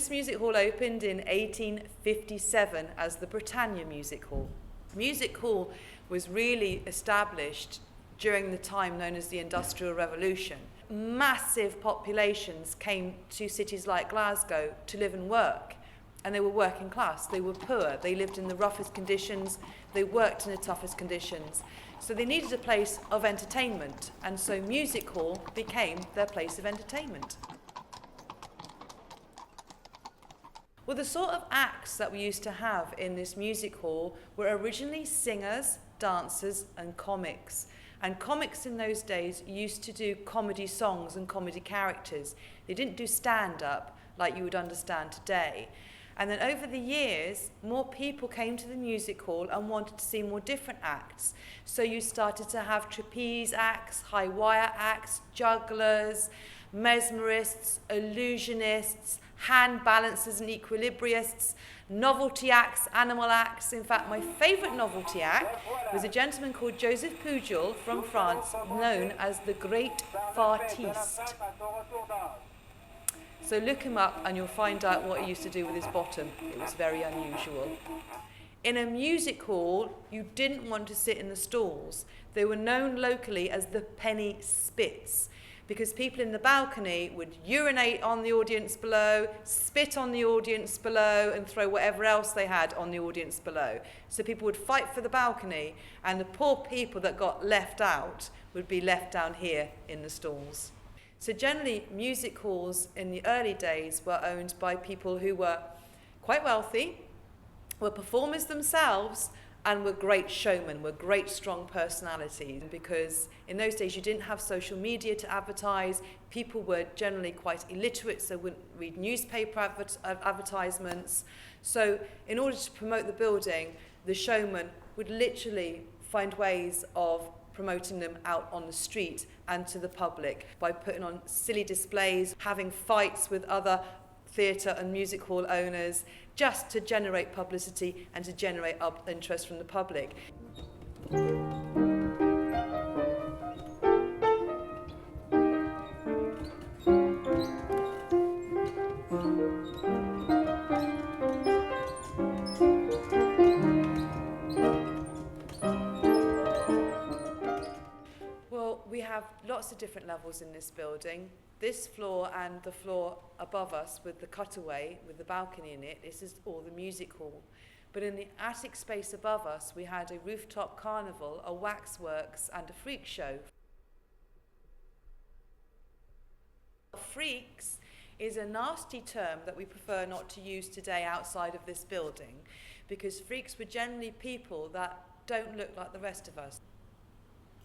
this music hall opened in 1857 as the Britannia Music Hall. Music hall was really established during the time known as the Industrial Revolution. Massive populations came to cities like Glasgow to live and work, and they were working class, they were poor, they lived in the roughest conditions, they worked in the toughest conditions. So they needed a place of entertainment, and so music hall became their place of entertainment. Well, the sort of acts that we used to have in this music hall were originally singers, dancers, and comics. And comics in those days used to do comedy songs and comedy characters. They didn't do stand-up like you would understand today. And then over the years, more people came to the music hall and wanted to see more different acts. So you started to have trapeze acts, high wire acts, jugglers, mesmerists, illusionists, hand balancers and equilibrists, novelty acts, animal acts. In fact, my favourite novelty act was a gentleman called Joseph Pujol from France, known as the Great Fartiste. So look him up and you'll find out what he used to do with his bottom. It was very unusual. In a music hall, you didn't want to sit in the stalls. They were known locally as the penny spits, because people in the balcony would urinate on the audience below, spit on the audience below, and throw whatever else they had on the audience below. So people would fight for the balcony, and the poor people that got left out would be left down here in the stalls. So generally, music halls in the early days were owned by people who were quite wealthy, were performers themselves, and were great showmen, were great strong personalities, because in those days you didn't have social media to advertise. People were generally quite illiterate, so wouldn't read newspaper advertisements. So in order to promote the building, the showman would literally find ways of promoting them out on the street and to the public by putting on silly displays, having fights with other theatre and music hall owners, just to generate publicity and to generate interest from the public. Well, we have lots of different levels in this building. This floor and the floor above us with the cutaway, with the balcony in it, this is all the music hall. But in the attic space above us, we had a rooftop carnival, a waxworks, and a freak show. Freaks is a nasty term that we prefer not to use today outside of this building, because freaks were generally people that don't look like the rest of us.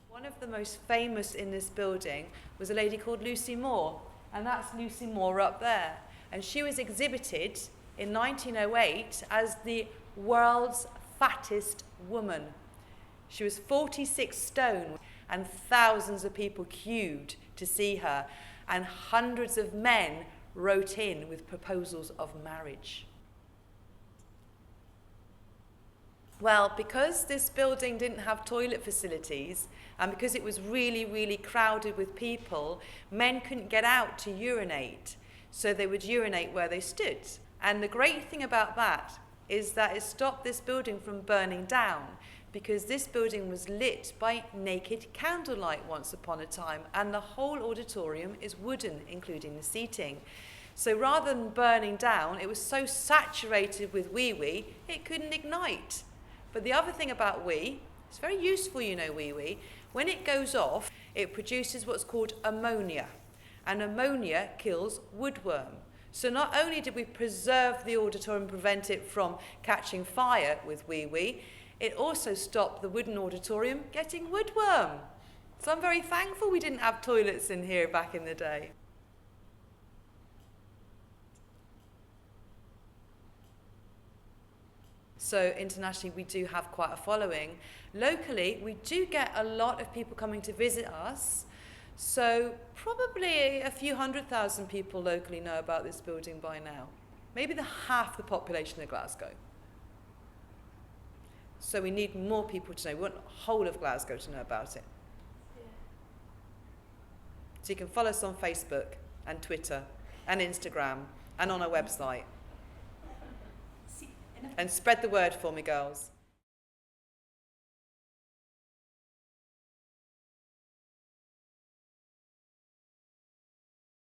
One of the most famous in this building was a lady called Lucy Moore, and that's Lucy Moore up there. And she was exhibited in 1908 as the world's fattest woman. She was 46 stone, and thousands of people queued to see her, and hundreds of men wrote in with proposals of marriage. Well, because this building didn't have toilet facilities, and because it was really, really crowded with people, men couldn't get out to urinate, so they would urinate where they stood. And the great thing about that is that it stopped this building from burning down, because this building was lit by naked candlelight once upon a time, and the whole auditorium is wooden, including the seating. So rather than burning down, it was so saturated with wee-wee, it couldn't ignite. But the other thing about wee, it's very useful, you know, wee-wee. When it goes off, it produces what's called ammonia. And ammonia kills woodworm. So not only did we preserve the auditorium and prevent it from catching fire with wee-wee, it also stopped the wooden auditorium getting woodworm. So I'm very thankful we didn't have toilets in here back in the day. So internationally, we do have quite a following. Locally, we do get a lot of people coming to visit us. So probably a few 100,000 people locally know about this building by now. Maybe half the population of Glasgow. So we need more people to know. We want the whole of Glasgow to know about it. Yeah. So you can follow us on Facebook and Twitter and Instagram and on our website. And spread the word for me, girls.